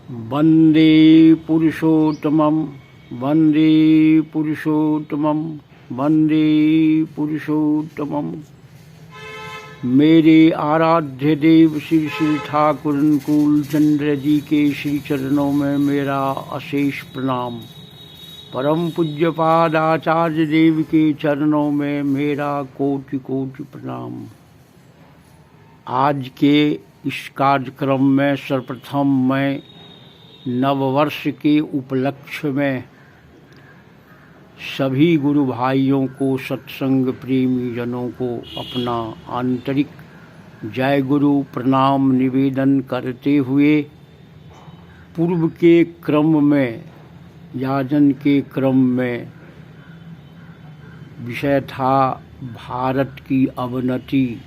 वंदे पुरुषोत्तमं वंदे पुरुषोत्तमं वंदे पुरुषोत्तमं। मेरे आराध्य देव श्री श्री ठाकुर अनुकूल चंद्र जी के श्री चरणों में मेरा अशेष प्रणाम। परम पूज्यपाद आचार्य देव के चरणों में मेरा कोटि कोटि प्रणाम। आज के इस कार्यक्रम में सर्वप्रथम मैं नववर्ष के उपलक्ष्य में सभी गुरु भाइयों को, सत्संग प्रेमी जनों को अपना आंतरिक जय गुरु प्रणाम निवेदन करते हुए पूर्व के क्रम में, याजन के क्रम में विषय था भारत की अवनति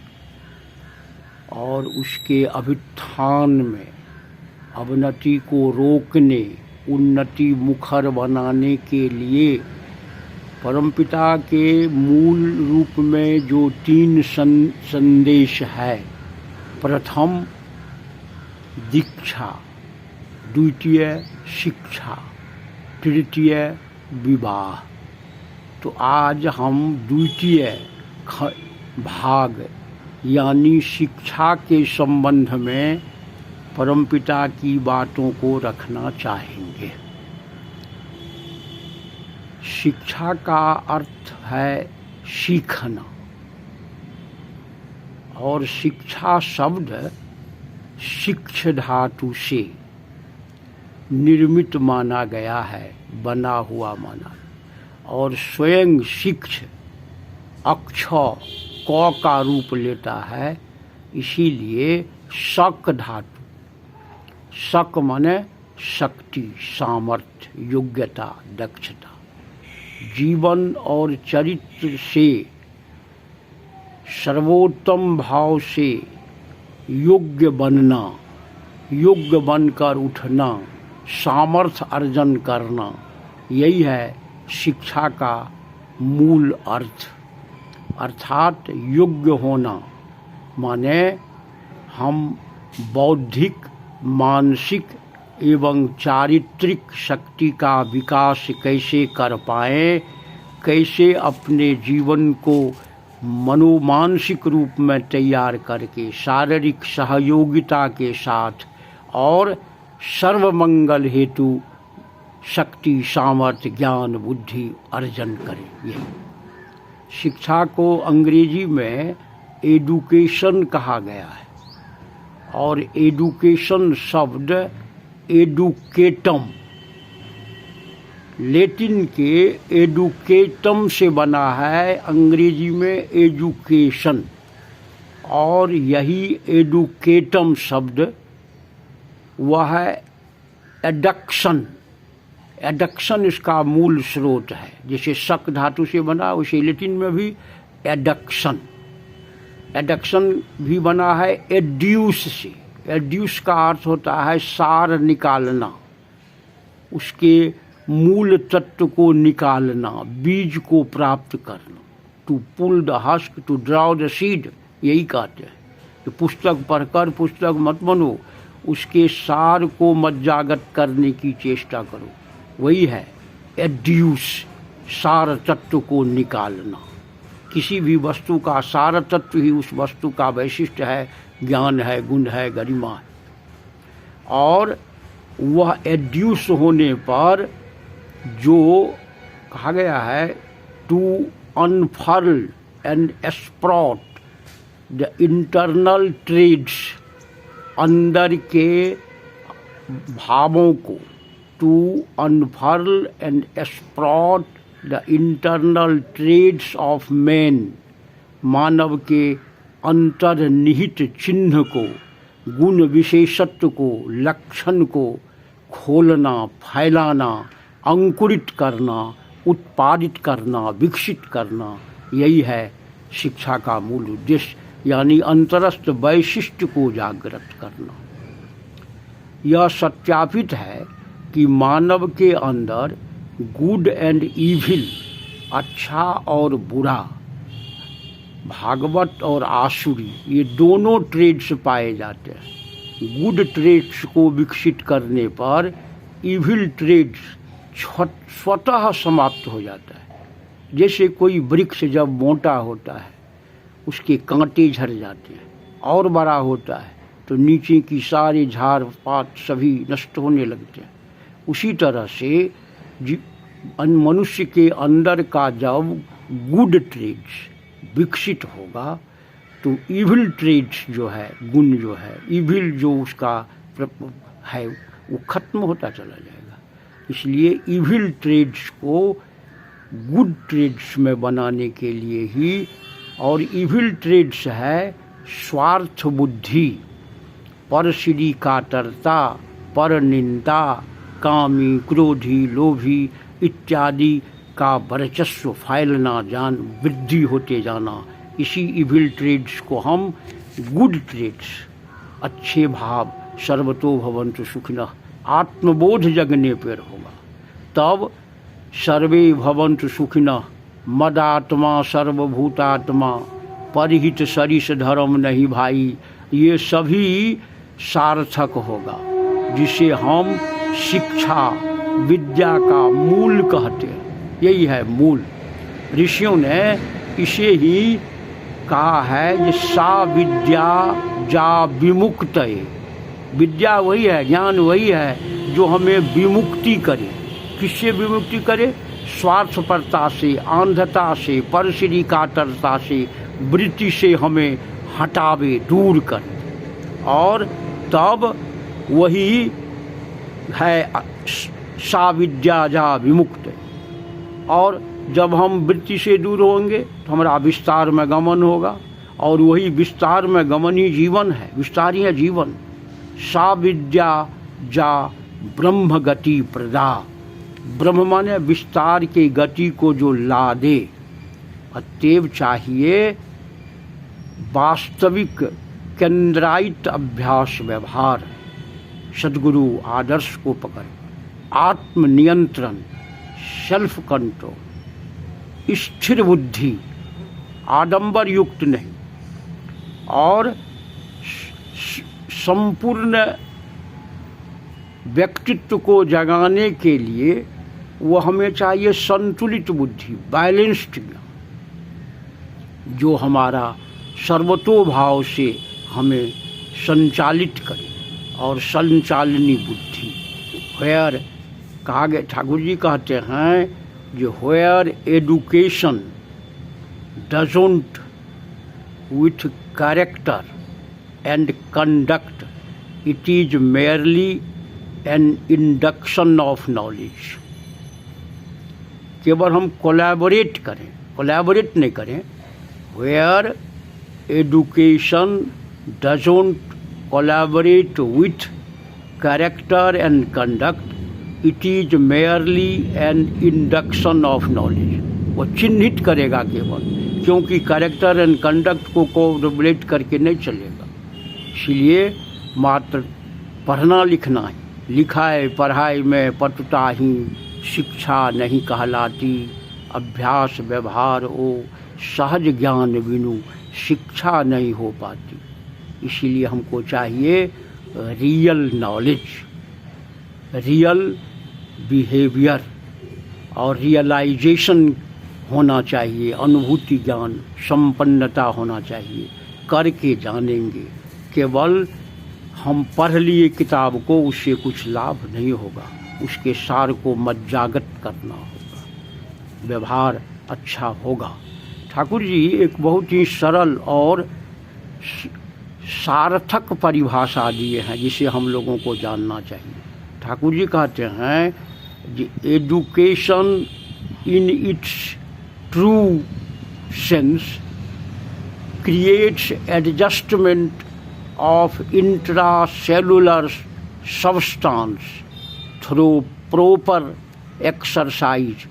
और उसके अभ्युत्थान में अवनति को रोकने, उन्नति मुखर बनाने के लिए परमपिता के मूल रूप में जो 3 संदेश है। प्रथम दीक्षा, द्वितीय शिक्षा, तृतीय विवाह। तो आज हम द्वितीय भाग यानी शिक्षा के संबंध में परमपिता की बातों को रखना चाहेंगे। शिक्षा का अर्थ है सीखना, और शिक्षा शब्द शिक्ष धातु से निर्मित माना गया है, बना हुआ माना, और स्वयं शिक्ष अक्षर क का रूप लेता है। इसीलिए शक धातु, शक माने शक्ति, सामर्थ्य, योग्यता, दक्षता। जीवन और चरित्र से सर्वोत्तम भाव से योग्य बनना, योग्य बनकर उठना, सामर्थ्य अर्जन करना, यही है शिक्षा का मूल अर्थ। अर्थात योग्य होना माने हम बौद्धिक, मानसिक एवं चारित्रिक शक्ति का विकास कैसे कर पाएं, कैसे अपने जीवन को मनोमानसिक रूप में तैयार करके शारीरिक सहयोगिता के साथ और सर्वमंगल हेतु शक्ति, सामर्थ्य, ज्ञान, बुद्धि अर्जन करें। यही शिक्षा को अंग्रेजी में एडुकेशन कहा गया है, और एडुकेशन शब्द एडुकेटम, लैटिन के एडुकेटम से बना है, अंग्रेजी में एजुकेशन। और यही एडुकेटम शब्द वह है एडक्शन। एडक्शन इसका मूल स्रोत है। जैसे शक धातु से बना, वैसे लैटिन में भी एडक्शन। एडक्शन भी बना है एड्यूस से। एड्यूस का अर्थ होता है सार निकालना, उसके मूल तत्व को निकालना, बीज को प्राप्त करना। To pull the husk, to draw the seed, यही कहते हैं कि पुस्तक पढ़कर पुस्तक मत बनो, उसके सार को मज्जागत करने की चेष्टा करो। वही है एड्यूस, सार तत्व को निकालना। किसी भी वस्तु का सार तत्व ही उस वस्तु का वैशिष्ट्य है, ज्ञान है, गुण है, गरिमा है। और वह एड्यूस होने पर जो कहा गया है, to unfurl and sprout the internal traits, अंदर के भावों को, to unfurl and sprout the internal traits of man, मानव के अंतर्निहित चिन्ह को, गुण विशेषत्व को, लक्षण को खोलना, फैलाना, अंकुरित करना, उत्पादित करना, विकसित करना, यही है शिक्षा का मूल उद्देश्य, यानी अंतरस्थ वैशिष्ट्य को जागृत करना। यह सत्यापित है कि मानव के अंदर गुड एंड इविल, अच्छा और बुरा, भागवत और आसुरी, ये दोनों ट्रेड्स पाए जाते हैं। गुड ट्रेड्स को विकसित करने पर इविल ट्रेड्स स्वतः समाप्त हो जाता है। जैसे कोई वृक्ष जब मोटा होता है उसके कांटे झड़ जाते हैं, और बड़ा होता है तो नीचे की सारे झाड़ पात सभी नष्ट होने लगते हैं। उसी तरह से मनुष्य के अंदर का जब गुड ट्रेड्स विकसित होगा तो इविल ट्रेड्स जो है, गुण जो है, इविल जो उसका है वो खत्म होता चला जाएगा। इसलिए इविल ट्रेड्स को गुड ट्रेड्स में बनाने के लिए ही, और इविल ट्रेड्स है स्वार्थ बुद्धि, परश्री कातरता, पर निंदा, कामी, क्रोधी, लोभी इत्यादि का वर्चस्व फैलना, जान वृद्धि होते जाना, इसी इविल ट्रेड्स को हम गुड ट्रेड्स, अच्छे भाव, सर्वतो भवन्तु सुखिनः, आत्मबोध जगने पर होगा। तब सर्वे भवन्तु सुखिनः, मदात्मा सर्वभूतात्मा, परहित सरिस धर्म नहीं भाई, ये सभी सार्थक होगा, जिसे हम शिक्षा विद्या का मूल कहते हैं। यही है मूल। ऋषियों ने इसे ही कहा है कि सा विद्या जा विमुक्तये। विद्या वही है, ज्ञान वही है जो हमें विमुक्ति करे। किससे विमुक्ति करे? स्वार्थपरता से, अंधता से, परश्री कातरता से, वृत्ति से हमें हटावे, दूर करे। और तब वही है सा विद्या जा विमुक्त। और जब हम वृत्ति से दूर होंगे तो हमारा विस्तार में गमन होगा, और वही विस्तार में गमन ही जीवन है, विस्तार ही है जीवन। सा विद्या जा ब्रह्म गति प्रदा। ब्रह्म माने विस्तार की गति को जो ला दे। अतएव चाहिए वास्तविक केंद्रायित अभ्यास व्यवहार, सद्गुरु आदर्श को पकड़, आत्मनियंत्रण, सेल्फ कंट्रोल, स्थिर बुद्धि, आडंबर युक्त नहीं, और संपूर्ण व्यक्तित्व को जगाने के लिए वो हमें चाहिए संतुलित बुद्धि, बैलेंस्ड ज्ञान, जो हमारा सर्वतोभाव से हमें संचालित करे, और संचालनी बुद्धि। वेयर कहा गया, ठाकुर जी कहते हैं जो where education doesn't with character and conduct, it is merely an induction of knowledge. केवल हम कोलैबोरेट करें, कोलैबोरेट नहीं करें। Where education doesn't collaborate with character and conduct, it is merely an induction of knowledge. वो चिन्हित करेगा केवल, क्योंकि कैरेक्टर एंड कंडक्ट को कोलैबोरेट करके नहीं चलेगा। इसलिए मात्र पढ़ना लिखना ही, लिखाई पढ़ाई में पटुता ही शिक्षा नहीं कहलाती। अभ्यास व्यवहार ओ सहज ज्ञान बिनु शिक्षा नहीं हो पाती। इसीलिए हमको चाहिए रियल नॉलेज, रियल बिहेवियर, और रियलाइजेशन होना चाहिए, अनुभूति ज्ञान संपन्नता होना चाहिए। करके जानेंगे। केवल हम पढ़ लिए किताब को, उससे कुछ लाभ नहीं होगा, उसके सार को मज्जागत करना होगा, व्यवहार अच्छा होगा। ठाकुर जी एक बहुत ही सरल और सार्थक परिभाषा दिए हैं जिसे हम लोगों को जानना चाहिए। ठाकुर जी कहते हैं कि education in its true sense creates adjustment of intracellular substance through proper exercise,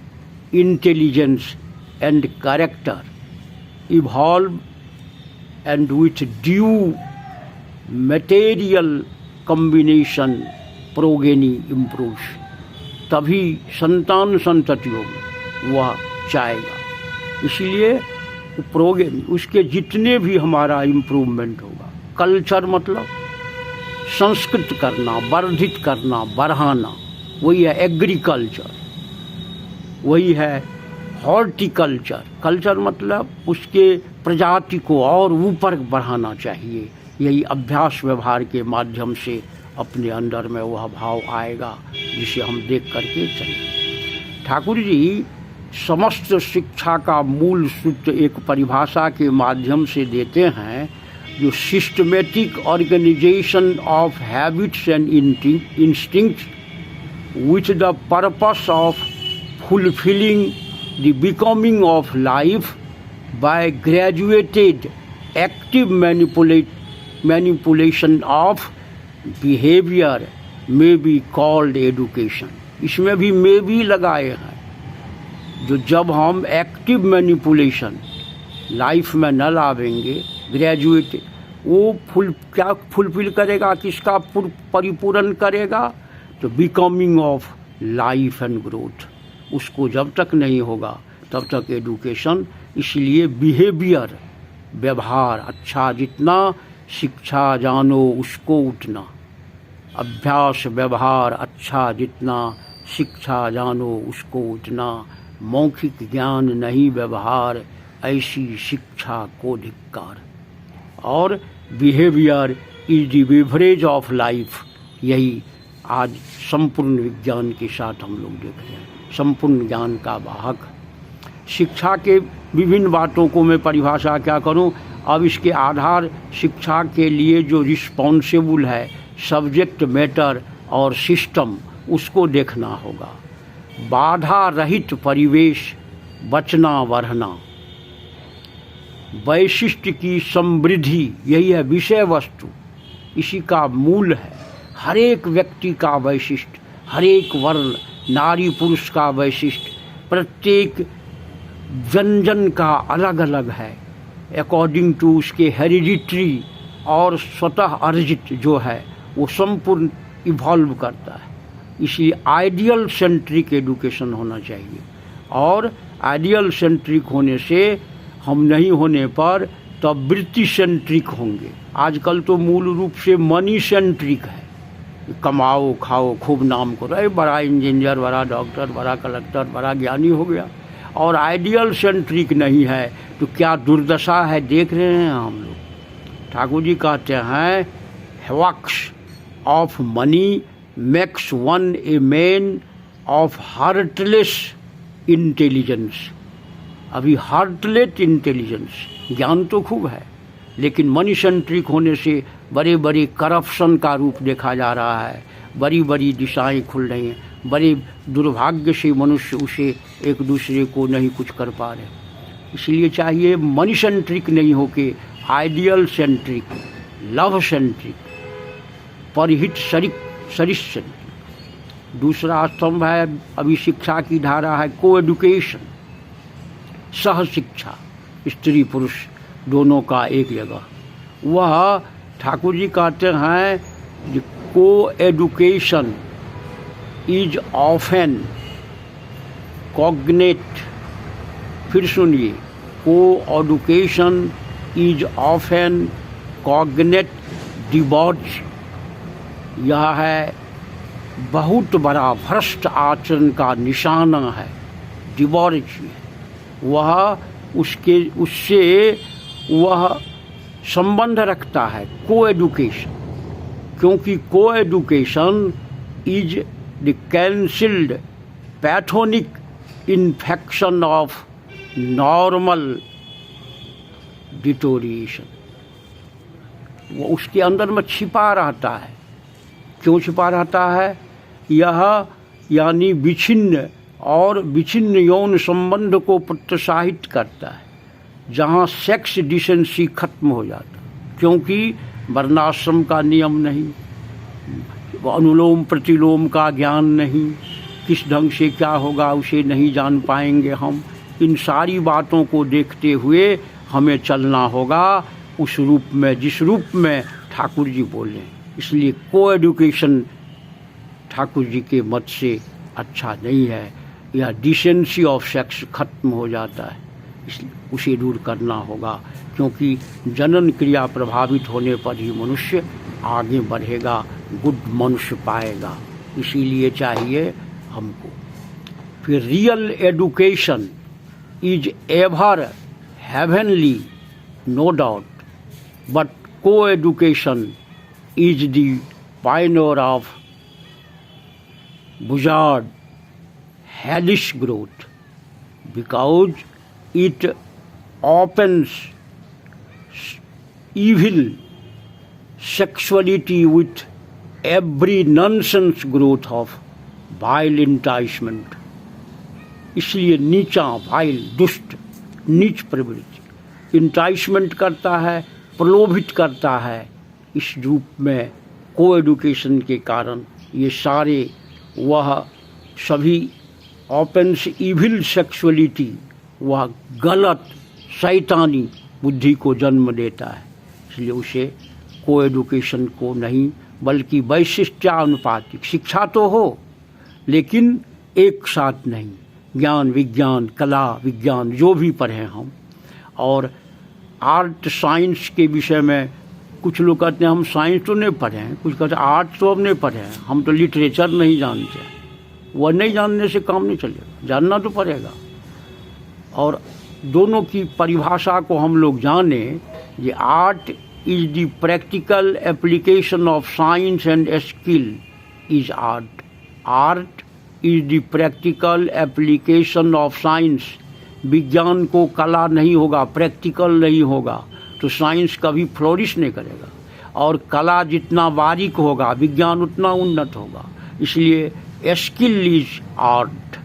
intelligence and character, evolve and with due material combination progeny improves। तभी संतान संततियों में वह चाहेगा। इसलिए प्रोगेनी, उसके जितने भी हमारा इम्प्रूवमेंट होगा। कल्चर मतलब संस्कृत करना, वर्धित करना, बढ़ाना, वही है एग्रीकल्चर, वही है हॉर्टिकल्चर। कल्चर मतलब उसके प्रजाति को और ऊपर बढ़ाना चाहिए। यही अभ्यास व्यवहार के माध्यम से अपने अंदर में वह भाव आएगा जिसे हम देख करके चलें। ठाकुर जी समस्त शिक्षा का मूल सूत्र एक परिभाषा के माध्यम से देते हैं, जो systematic organisation of habits and instincts with the purpose of fulfilling the becoming of life by graduated active manipulation of behaviour may be called education. इसमें भी मे भी लगाए हैं, जो जब हम एक्टिव मैनिपुलेशन लाइफ में न लावेंगे, ग्रेजुएट वो क्या फुलफिल करेगा, किसका परिपूर्ण करेगा, तो becoming of life and growth. उसको जब तक नहीं होगा तब तक एडुकेशन। इसलिए बिहेवियर, व्यवहार अच्छा जितना, शिक्षा जानो उसको उठना। अभ्यास व्यवहार अच्छा जितना, शिक्षा जानो उसको उठना। मौखिक ज्ञान नहीं व्यवहार, ऐसी शिक्षा को धिक्कार। और behaviour is the beverage of life, यही आज संपूर्ण विज्ञान के साथ हम लोग देख रहे हैं। संपूर्ण ज्ञान का वाहक शिक्षा के विभिन्न बातों को मैं परिभाषा क्या करूं। अब इसके आधार शिक्षा के लिए जो रिस्पॉन्सिबल है सब्जेक्ट मैटर और सिस्टम, उसको देखना होगा। बाधा रहित परिवेश, बचना बढ़ना, वैशिष्ट की समृद्धि, यही है विषय वस्तु, इसी का मूल है। हर एक व्यक्ति का वैशिष्ट, हर एक वर्ण, नारी पुरुष का वैशिष्ट, प्रत्येक जन का अलग अलग है अकॉर्डिंग टू उसके हेरिडिटरी और स्वतः अर्जित जो है वो संपूर्ण इवॉल्व करता है। इसलिए आइडियल सेंट्रिक एडुकेशन होना चाहिए। और आइडियल सेंट्रिक होने से हम नहीं होने पर तब वृत्ति सेंट्रिक होंगे। आजकल तो मूल रूप से मनी सेंट्रिक है, कमाओ खाओ खूब नाम करो, अरे बड़ा इंजीनियर, बड़ा डॉक्टर, बड़ा कलेक्टर, बड़ा ज्ञानी हो गया। और आइडियल सेंट्रिक नहीं है तो क्या दुर्दशा है देख रहे हैं हम लोग। ठाकुर जी कहते हैं havocs of money makes one a man of heartless intelligence. अभी हार्टलेस इंटेलिजेंस, ज्ञान तो खूब है लेकिन मनी सेंट्रिक होने से बड़े बड़े करप्शन का रूप देखा जा रहा है, बड़ी बड़ी दिशाएं खुल रही हैं। बड़े दुर्भाग्य से मनुष्य उसे एक दूसरे को नहीं कुछ कर पा रहे। इसलिए चाहिए मनी सेंट्रिक नहीं होके आइडियल सेंट्रिक, लव सेंट्रिक, परहित सरिस सेंट्रिक। दूसरा स्तंभ है अभी शिक्षा की धारा है को एडुकेशन, सह शिक्षा, स्त्री पुरुष दोनों का एक जगह। वह ठाकुर जी कहते हैं को एडुकेशन इज ऑफन कॉग्नेट। फिर सुनिए, को एडुकेशन इज ऑफन कॉग्नेट डिबॉच। यह है बहुत बड़ा भ्रष्ट आचरण का निशाना है, डिबॉच। वह उससे वह संबंध रखता है को एडुकेशन, क्योंकि coeducation is the cancelled pathogenic infection of normal deterioration. वो उसके अंदर में छिपा रहता है। क्यों छिपा रहता है? यह यानी विच्छिन्न और विच्छिन्न यौन संबंध को प्रोत्साहित करता है, जहाँ सेक्स डिसेंसी खत्म हो जाता है। क्योंकि वर्णाश्रम का नियम नहीं, अनुलोम प्रतिलोम का ज्ञान नहीं, किस ढंग से क्या होगा उसे नहीं जान पाएंगे हम। इन सारी बातों को देखते हुए हमें चलना होगा उस रूप में जिस रूप में ठाकुर जी बोले। इसलिए को एडुकेशन ठाकुर जी के मत से अच्छा नहीं है। यह डिसेंसी ऑफ सेक्स खत्म हो जाता है, इसलिए उसे दूर करना होगा। क्योंकि जनन क्रिया प्रभावित होने पर ही मनुष्य आगे बढ़ेगा, गुड मनुष्य पाएगा। इसीलिए चाहिए हमको। फिर real education is ever heavenly, no doubt, but coeducation is the pioneer of bizarre hellish growth, because it opens evil sexuality with every nonsense growth of vile enticement. इसलिए नीचा, वाइल, दुष्ट, नीच प्रवृत्ति इंटाइसमेंट करता है, प्रलोभित करता है। इस रूप में को एडुकेशन के कारण ये सारे वह सभी ओपन्स इविल सेक्सुअलिटी, वह गलत शैतानी बुद्धि को जन्म देता है। इसलिए उसे को एडुकेशन को नहीं, बल्कि वैशिष्ट्यानुपातिक शिक्षा तो हो, लेकिन एक साथ नहीं। ज्ञान, विज्ञान, कला, विज्ञान जो भी पढ़ें हम, और आर्ट साइंस के विषय में कुछ लोग कहते हैं हम साइंस तो नहीं पढ़े हैं, कुछ कहते हैं आर्ट तो हम नहीं पढ़े हैं, हम तो लिटरेचर नहीं जानते हैं। वह नहीं जानने से काम नहीं चलेगा, जानना तो पड़ेगा। और दोनों की परिभाषा को हम लोग जाने, ये art is the practical application of science and skill is art. Art is the practical application of science. विज्ञान को कला नहीं होगा, प्रैक्टिकल नहीं होगा, तो साइंस कभी फ्लोरिश नहीं करेगा। और कला जितना बारीक होगा, विज्ञान उतना उन्नत होगा। इसलिए स्किल इज आर्ट।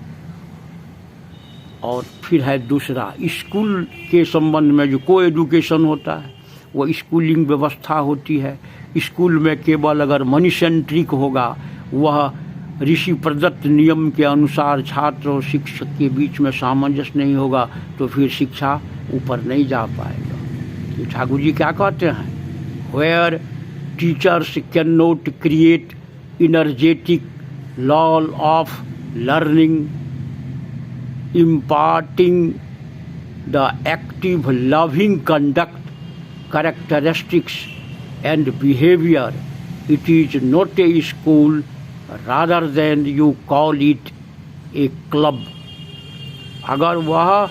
और फिर है दूसरा, स्कूल के संबंध में जो को एडुकेशन होता है, वो स्कूलिंग व्यवस्था होती है। स्कूल में केवल अगर मनी सेंट्रिक होगा, वह ऋषि प्रदत्त नियम के अनुसार छात्र और शिक्षक के बीच में सामंजस्य नहीं होगा, तो फिर शिक्षा ऊपर नहीं जा पाएगा। तो ठाकुर जी क्या कहते हैं, where teachers can not create energetic law of learning, imparting the active loving conduct characteristics and behavior, it is not a school, rather than you call it a club. अगर वह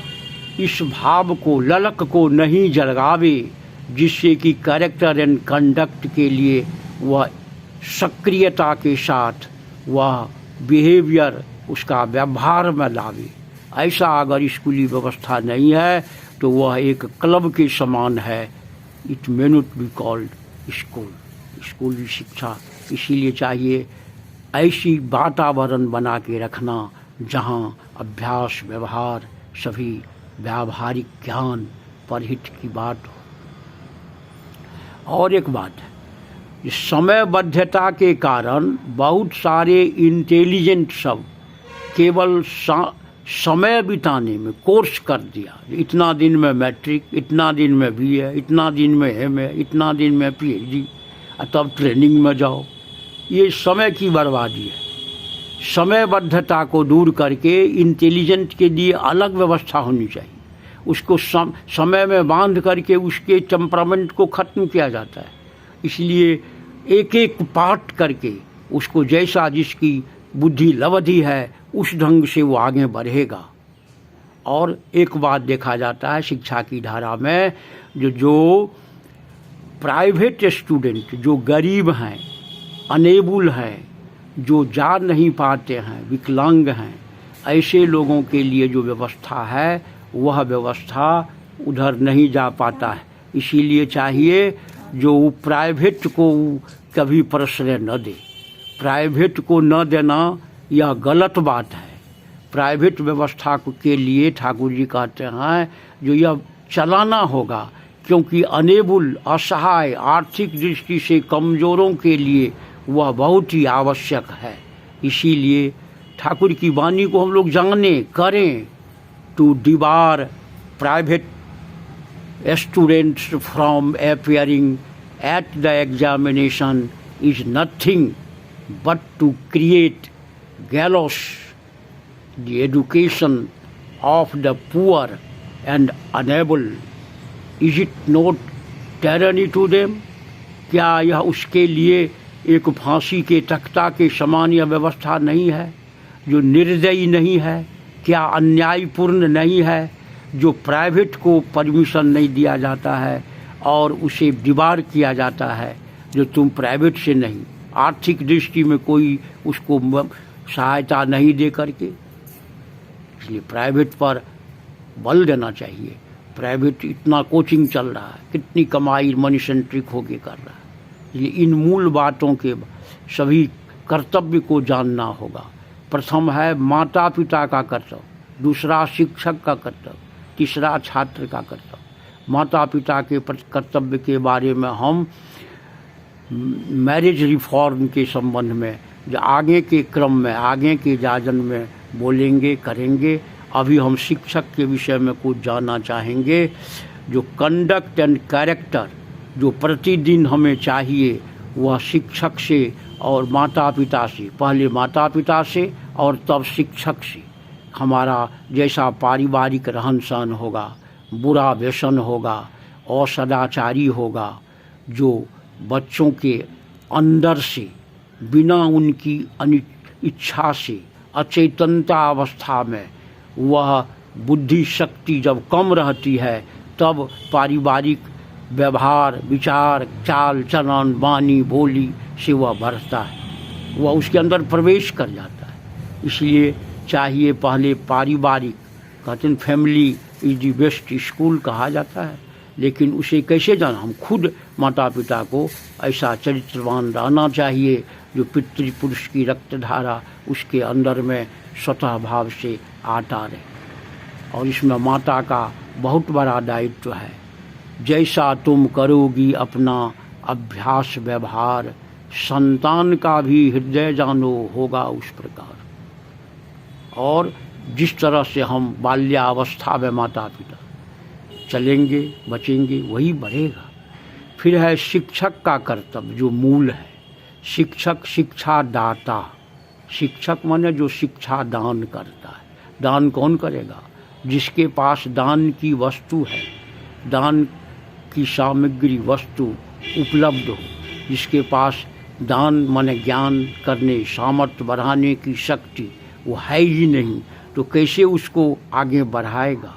इस भाव को, ललक को नहीं जगावे, जिससे कि कैरेक्टर एंड कंडक्ट के लिए वह सक्रियता के साथ वह बिहेवियर उसका व्यवहार में लावे, ऐसा अगर स्कूली व्यवस्था नहीं है तो वह एक क्लब के समान है। It may not be called school, स्कूली शिक्षा। इसीलिए चाहिए ऐसी वातावरण बना के रखना जहाँ अभ्यास, व्यवहार, सभी व्यावहारिक ज्ञान, परहित की बात हो। और एक बात है, समयबद्धता के कारण बहुत सारे इंटेलिजेंट सब केवल समय बिताने में कोर्स कर दिया। इतना दिन में मैट्रिक, इतना दिन में बीए, इतना दिन में एमए, इतना दिन में पीएचडी, तब ट्रेनिंग में जाओ। ये समय की बर्बादी है। समयबद्धता को दूर करके इंटेलिजेंट के लिए अलग व्यवस्था होनी चाहिए। उसको समय में बांध करके उसके टेम्परामेंट को ख़त्म किया जाता है। इसलिए एक एक पाठ करके उसको जैसा जिसकी बुद्धि लवधि है उस ढंग से वो आगे बढ़ेगा। और एक बात देखा जाता है शिक्षा की धारा में, जो प्राइवेट स्टूडेंट, जो गरीब हैं, अनेबल हैं, जो जा नहीं पाते हैं, विकलांग हैं, ऐसे लोगों के लिए जो व्यवस्था है वह व्यवस्था उधर नहीं जा पाता है। इसीलिए चाहिए जो प्राइवेट को कभी प्रश्रय न दे। प्राइवेट को न देना यह गलत बात है। प्राइवेट व्यवस्था के लिए ठाकुर जी कहते हैं जो यह चलाना होगा, क्योंकि अनेबल, असहाय, आर्थिक दृष्टि से कमज़ोरों के लिए वह बहुत ही आवश्यक है। इसीलिए ठाकुर की वाणी को हम लोग जाने, करें। To debar private students from appearing at the examination is nothing but to create gallows, the education of the poor and unable. Is it not tyranny to them? क्या यह उसके लिए एक फांसी के तख्ता के समान यह व्यवस्था नहीं है, जो निर्दयी नहीं है? क्या अन्यायपूर्ण नहीं है, जो प्राइवेट को परमिशन नहीं दिया जाता है और उसे डिबार किया जाता है, जो तुम प्राइवेट से नहीं, आर्थिक दृष्टि में कोई उसको सहायता नहीं दे करके? इसलिए प्राइवेट पर बल देना चाहिए। प्राइवेट इतना कोचिंग चल रहा है, कितनी कमाई मनी सेंट्रिक होके कर रहा है। इसलिए इन मूल बातों के सभी कर्तव्य को जानना होगा। प्रथम है माता पिता का कर्तव्य, दूसरा शिक्षक का कर्तव्य, तीसरा छात्र का कर्तव्य। माता पिता के कर्तव्य के बारे में हम मैरिज रिफॉर्म के संबंध में जो आगे के क्रम में, आगे के जाजन में बोलेंगे, करेंगे। अभी हम शिक्षक के विषय में कुछ जानना चाहेंगे। जो कंडक्ट एंड कैरेक्टर जो प्रतिदिन हमें चाहिए, वह शिक्षक से और माता पिता से, पहले माता पिता से और तब शिक्षक से हमारा जैसा पारिवारिक रहन सहन होगा, बुरा व्यसन होगा, असदाचारी होगा, जो बच्चों के अंदर से बिना उनकी इच्छा से अचेतनता अवस्था में वह बुद्धि शक्ति जब कम रहती है, तब पारिवारिक व्यवहार, विचार, चाल चलन, वाणी, बोली से वह बढ़ता है, वह उसके अंदर प्रवेश कर जाता है। इसलिए चाहिए पहले पारिवारिक, कहते हैं family is the best school कहा जाता है, लेकिन उसे कैसे जाना? हम खुद माता पिता को ऐसा चरित्रवान रहना चाहिए जो पितृपुरुष की रक्तधारा उसके अंदर में स्वतः भाव से आता रहे। और इसमें माता का बहुत बड़ा दायित्व है। जैसा तुम करोगी अपना अभ्यास व्यवहार, संतान का भी हृदय जानो होगा उस प्रकार। और जिस तरह से हम बाल्यावस्था में माता पिता चलेंगे, बचेंगे, वही बढ़ेगा। फिर है शिक्षक का कर्तव्य जो मूल है। शिक्षक शिक्षा दाता, शिक्षक माने जो शिक्षा दान करता है। दान कौन करेगा? जिसके पास दान की वस्तु है, दान की सामग्री वस्तु उपलब्ध हो, जिसके पास दान माने ज्ञान करने, सामर्थ्य बढ़ाने की शक्ति वो है ही नहीं, तो कैसे उसको आगे बढ़ाएगा?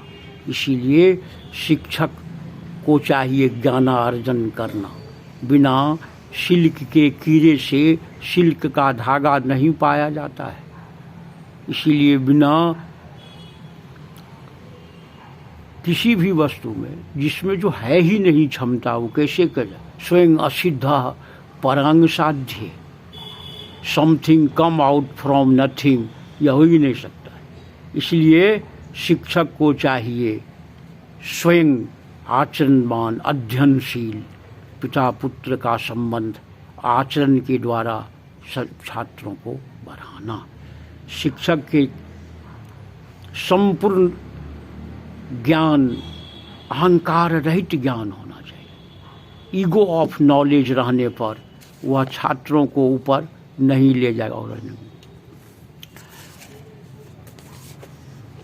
इसीलिए शिक्षक को चाहिए ज्ञानार्जन करना। बिना सिल्क के कीड़े से सिल्क का धागा नहीं पाया जाता है। इसीलिए बिना किसी भी वस्तु में जिसमें जो है ही नहीं क्षमता, वो कैसे करे? स्वयं असिद्ध परांग साध्य, something come out from nothing, यह हो ही नहीं सकता है। इसलिए शिक्षक को चाहिए स्वयं आचरणवान, अध्ययनशील, पिता पुत्र का संबंध आचरण के द्वारा छात्रों को बढ़ाना। शिक्षक के संपूर्ण ज्ञान, अहंकार रहित ज्ञान होना चाहिए। ईगो ऑफ नॉलेज रहने पर वह छात्रों को ऊपर नहीं ले जाएगा। और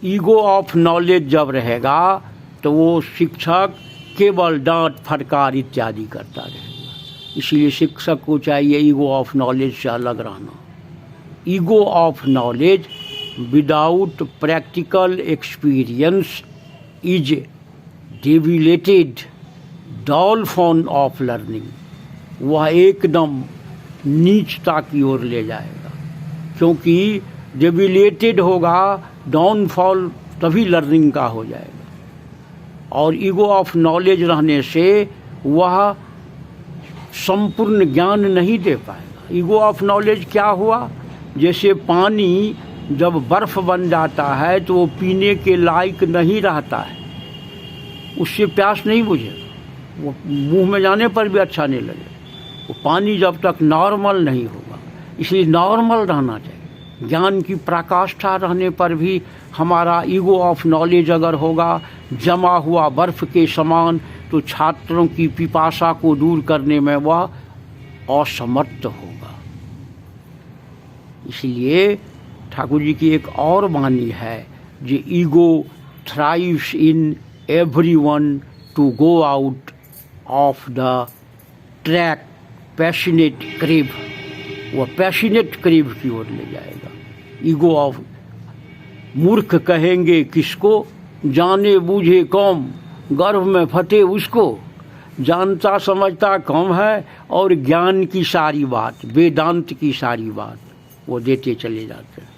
ईगो ऑफ नॉलेज जब रहेगा तो वो शिक्षक केवल डांट फटकार इत्यादि करता रहेगा। इसलिए शिक्षक को चाहिए ईगो ऑफ नॉलेज से अलग रहना। Ego of knowledge without practical experience is डेविलेटेड डॉल फॉर्म ऑफ लर्निंग। वह एकदम नीचता की ओर ले जाएगा, क्योंकि डेविलेटेड होगा, डाउनफॉल तभी लर्निंग का हो जाएगा। और ईगो ऑफ नॉलेज रहने से वह संपूर्ण ज्ञान नहीं दे पाएगा। ईगो ऑफ नॉलेज क्या हुआ? जैसे पानी जब बर्फ़ बन जाता है तो वो पीने के लायक नहीं रहता है, उससे प्यास नहीं बुझेगा, वो मुंह में जाने पर भी अच्छा नहीं लगेगा। वो पानी जब तक नॉर्मल नहीं होगा, इसलिए नॉर्मल रहना चाहिए। ज्ञान की पराकाष्ठा रहने पर भी हमारा ईगो ऑफ नॉलेज अगर होगा जमा हुआ बर्फ़ के समान, तो छात्रों की पिपासा को दूर करने में वह असमर्थ होगा। इसलिए ठाकुर जी की एक और वाणी है जो ego thrives in everyone to go out of the track passionate crave, वह पैशनेट क्रेव की ओर ले जाएगा। ईगो ऑफ मूर्ख कहेंगे किसको, जाने बूझे कौम गर्भ में फटे उसको, जानता समझता कौन है और ज्ञान की सारी बात, वेदांत की सारी बात वो देते चले जाते हैं।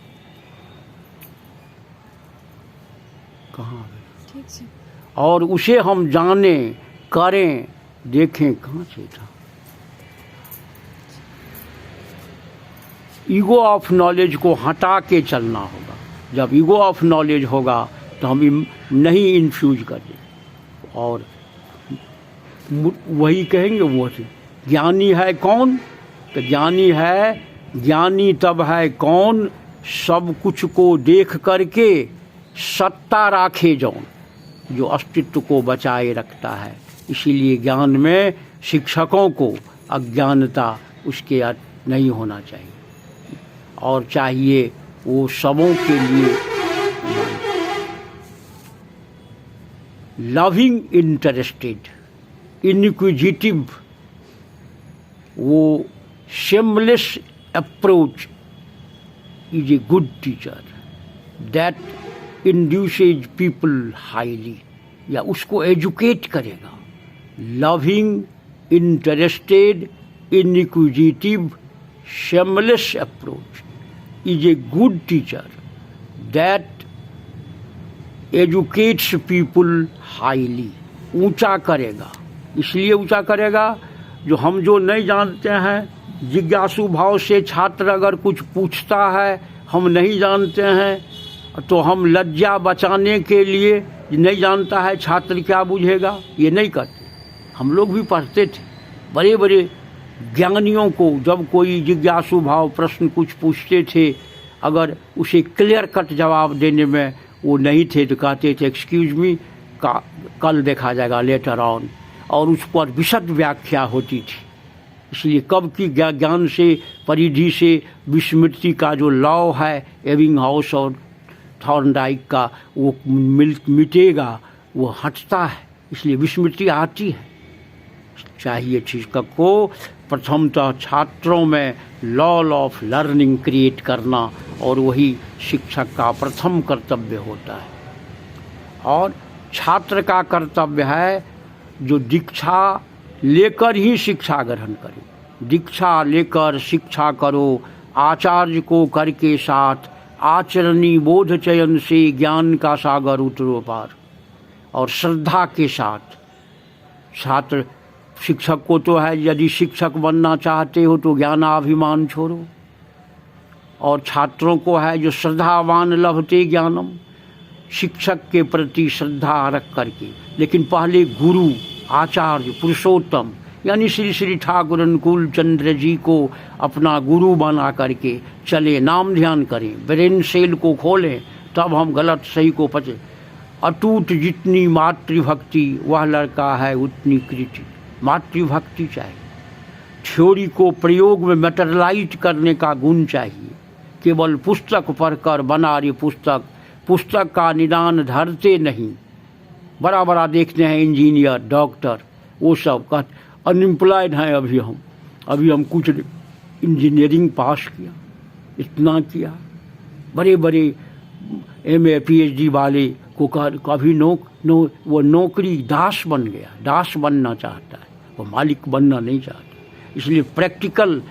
कहाँ ठीक से और उसे हम जाने करें देखें कहाँ से था। ईगो ऑफ नॉलेज को हटा के चलना होगा। जब ईगो ऑफ नॉलेज होगा तो हम नहीं इन्फ्यूज करें और वही कहेंगे वो ज्ञानी है कौन, तो ज्ञानी है, ज्ञानी तब है कौन सब कुछ को देख करके सत्ता राखे जौन, जो अस्तित्व को बचाए रखता है। इसीलिए ज्ञान में शिक्षकों को अज्ञानता उसके नहीं होना चाहिए और चाहिए वो सबों के लिए लविंग इंटरेस्टेड इनक्विजिटिव, वो shameless approach is a good teacher that induces people highly, या उसको एजुकेट करेगा। Loving interested inquisitive shameless approach is a good teacher that educates people highly, ऊंचा करेगा। इसलिए ऊंचा करेगा जो हम जो नहीं जानते हैं, जिज्ञासु भाव से छात्र अगर कुछ पूछता है हम नहीं जानते हैं तो हम लज्जा बचाने के लिए, नहीं जानता है छात्र क्या बुझेगा, ये नहीं करते। हम लोग भी पढ़ते थे, बड़े बड़े ज्ञानियों को जब कोई जिज्ञासु भाव प्रश्न कुछ पूछते थे, अगर उसे क्लियर कट जवाब देने में वो नहीं थे तो कहते थे एक्सक्यूज मी, कल देखा जाएगा लेटर ऑन, और उस पर विशद व्याख्या होती थी। इसलिए कब की ज्ञान से परिधि से विस्मृति का जो लॉ है एबिंगहाउस और थॉर्नडाइक का, वो मिटेगा, वो हटता है, इसलिए विस्मृति आती है। चाहिए शिक्षक को प्रथमतः छात्रों में लॉ ऑफ लर्निंग क्रिएट करना, और वही शिक्षक का प्रथम कर्तव्य होता है। और छात्र का कर्तव्य है जो दीक्षा लेकर ही शिक्षा ग्रहण करे। दीक्षा लेकर शिक्षा करो, आचार्य को करके साथ, आचरणी बोध चयन से ज्ञान का सागर उतरो पार। और श्रद्धा के साथ छात्र, शिक्षक को तो है यदि शिक्षक बनना चाहते हो तो ज्ञानाभिमान छोड़ो, और छात्रों को है जो श्रद्धावान लभते ज्ञानम, शिक्षक के प्रति श्रद्धा रख करके। लेकिन पहले गुरु, आचार्य, पुरुषोत्तम यानी श्री श्री ठाकुर अनुकूल चंद्र जी को अपना गुरु बना करके चले, नाम ध्यान करें, ब्रेन सेल को खोलें, तब हम गलत सही को पचे। अटूट जितनी मातृभक्ति वह लड़का है उतनी कृति। मातृभक्ति चाहिए, थ्योरी को प्रयोग में मैटेरियलाइज करने का गुण चाहिए। केवल पुस्तक पढ़कर बना रही पुस्तक, पुस्तक का निदान धरते नहीं। बड़ा बड़ा देखते हैं इंजीनियर, डॉक्टर, वो सब का अनएम्प्लॉयड हैं। अभी हम कुछ इंजीनियरिंग पास किया, इतना किया, बड़े बड़े MA PhD वाले को कभी वो नौकरी दास बन गया, दास बनना चाहता है, वो मालिक बनना नहीं चाहता। इसलिए प्रैक्टिकल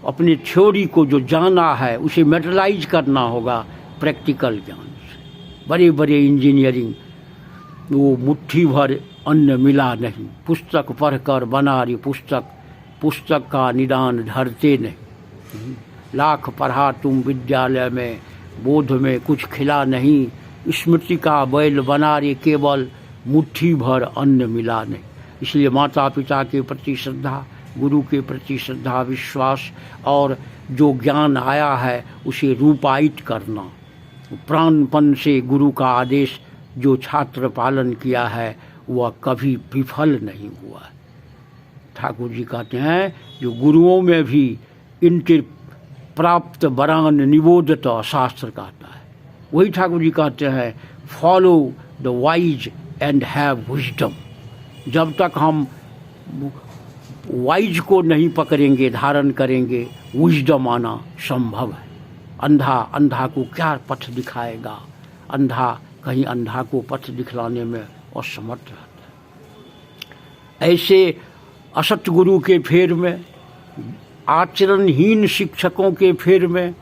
अपने थ्योरी को जो जाना है उसे मैटेरियलाइज करना होगा प्रैक्टिकल ज्ञान से। बड़े बड़े इंजीनियरिंग वो मुट्ठी भर अन्न मिला नहीं, पुस्तक पढ़कर बना रही पुस्तक, पुस्तक का निदान धरते नहीं। लाख पढ़ा तुम विद्यालय में, बोध में कुछ खिला नहीं, स्मृति का बैल बना रही केवल मुट्ठी भर अन्न मिला नहीं। इसलिए माता पिता के प्रति श्रद्धा, गुरु के प्रति श्रद्धा, विश्वास, और जो ज्ञान आया है उसे रूपायित करना, प्राणपन से गुरु का आदेश जो छात्र पालन किया है वह कभी विफल नहीं हुआ। ठाकुर जी कहते हैं जो गुरुओं में भी इनके प्राप्त वरान निबोधत शास्त्र कहता है, वही ठाकुर जी कहते हैं follow the wise and have wisdom. जब तक हम वाइज को नहीं पकड़ेंगे, धारण करेंगे, विजडम आना संभव है। अंधा को क्या पथ दिखाएगा? अंधा कहीं अंधा को पथ दिखलाने में असमर्थ रहता है। ऐसे असत गुरु के फेर में, आचरणहीन शिक्षकों के फेर में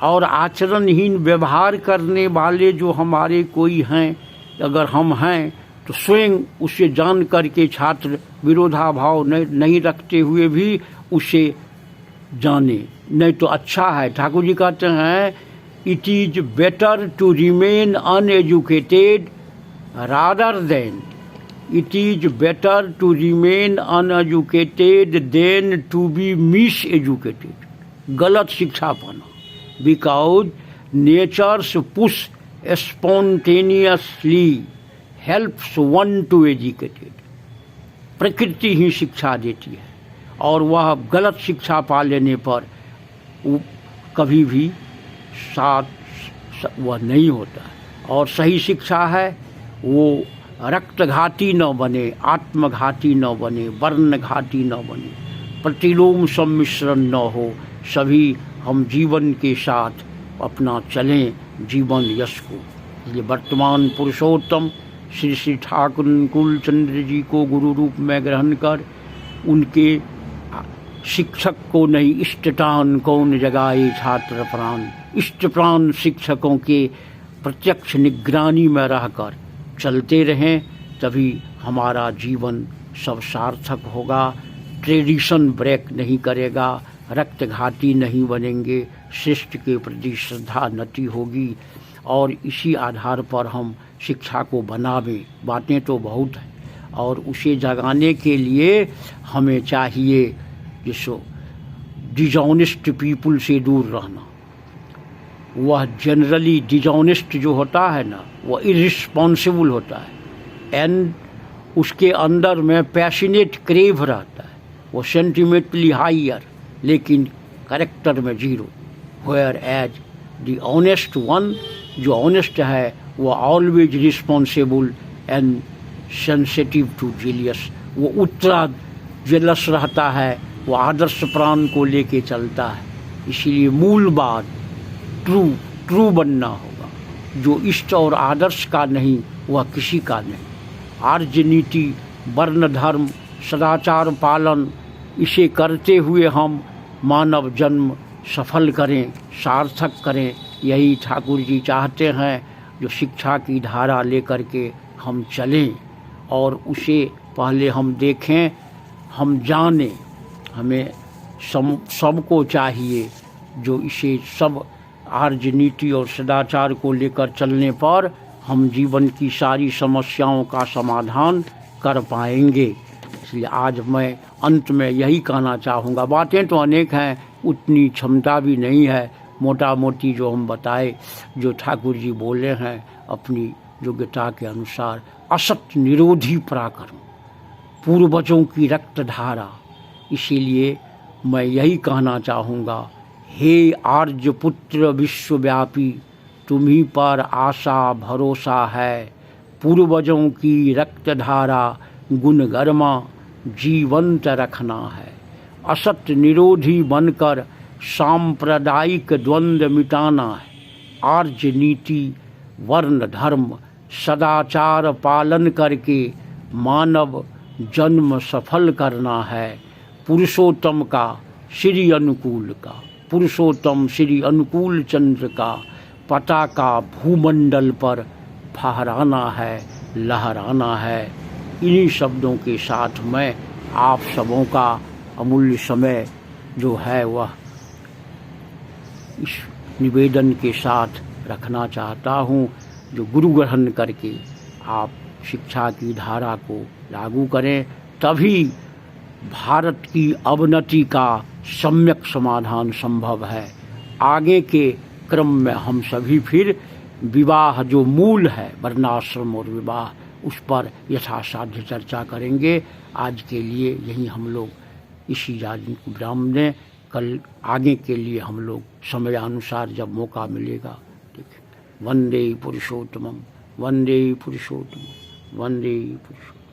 और आचरणहीन व्यवहार करने वाले जो हमारे कोई हैं, अगर हम हैं तो स्वयं उसे जान करके छात्र विरोधाभाव नहीं रखते हुए भी उसे जाने, नहीं तो अच्छा है। ठाकुर जी कहते हैं it is better to remain uneducated rather than it is better to remain uneducated than to be miseducated. गलत शिक्षा पाना, because nature's push spontaneously helps one to educated. प्रकृति ही शिक्षा देती है और वह गलत शिक्षा पा लेने पर कभी भी साथ वह नहीं होता है। और सही शिक्षा है वो रक्तघाती न बने, आत्मघाती न बने, वर्णघाती न बने, प्रतिलोम सम्मिश्रण न हो, सभी हम जीवन के साथ अपना चलें जीवन यश को। ये वर्तमान पुरुषोत्तम श्री श्री ठाकुर अनुकूल चंद्र जी को गुरु रूप में ग्रहण कर उनके शिक्षक को नहीं इष्टटान कौन जगाए छात्र प्राण, इष्ट प्राण शिक्षकों के प्रत्यक्ष निगरानी में रहकर चलते रहें, तभी हमारा जीवन सब सार्थक होगा। ट्रेडिशन ब्रेक नहीं करेगा, रक्तघाती नहीं बनेंगे, शिष्ट के प्रति श्रद्धा नति होगी और इसी आधार पर हम शिक्षा को बनावें। बातें तो बहुत हैं और उसे जगाने के लिए हमें चाहिए जिसको डिजॉनेस्ट पीपुल से दूर रहना। वह जनरली डिजॉनेस्ट जो होता है ना, वह इरिस्पॉन्सिबल होता है एंड उसके अंदर में पैशनेट क्रेव रहता है, वो सेंटिमेंटली हायर लेकिन कैरेक्टर में zero. Whereas the honest one, जो ऑनेस्ट है वो always responsible and sensitive to jealous, वो उत्तरा जेलस रहता है, वो आदर्श प्राण को लेके चलता है। इसीलिए मूल बात ट्रू बनना होगा। जो इष्ट और आदर्श का नहीं वह किसी का नहीं। आर्य नीति, वर्ण धर्म, सदाचार पालन, इसे करते हुए हम मानव जन्म सफल करें, सार्थक करें, यही ठाकुर जी चाहते हैं। जो शिक्षा की धारा लेकर के हम चलें और उसे पहले हम देखें, हम जानें। हमें सबको चाहिए जो इसे सब आर्य नीति और सदाचार को लेकर चलने पर हम जीवन की सारी समस्याओं का समाधान कर पाएंगे। इसलिए आज मैं अंत में यही कहना चाहूँगा। बातें तो अनेक हैं, उतनी क्षमता भी नहीं है। मोटा मोटी जो हम बताए, जो ठाकुर जी बोले हैं अपनी योग्यता के अनुसार, असत निरोधी पराक्रम, पूर्वजों की रक्त धारा। इसीलिए मैं यही कहना चाहूँगा, हे आर्य पुत्र विश्वव्यापी, तुम्ही पर आशा भरोसा है। पूर्वजों की रक्त धारा गुण गर्मा जीवंत रखना है। असत निरोधी बनकर सांप्रदायिक द्वंद्व मिटाना है। आर्य नीति, वर्ण धर्म, सदाचार पालन करके मानव जन्म सफल करना है। पुरुषोत्तम का, श्री अनुकूल का, पुरुषोत्तम श्री अनुकूल चंद्र का पताका भूमंडल पर फहराना है, लहराना है। इन्हीं शब्दों के साथ मैं आप सबों का अमूल्य समय जो है वह इस निवेदन के साथ रखना चाहता हूँ, जो गुरु ग्रहण करके आप शिक्षा की धारा को लागू करें, तभी भारत की अवनति का सम्यक समाधान संभव है। आगे के क्रम में हम सभी फिर विवाह जो मूल है, वर्णाश्रम और विवाह, उस पर यथासाध्य चर्चा करेंगे। आज के लिए यहीं हम लोग इसी विराम दें। कल आगे के लिए हम लोग समयानुसार जब मौका मिलेगा, ठीक है। वंदे पुरुषोत्तमम, वंदे पुरुषोत्तमम, वंदे पुरुषोत्तमम।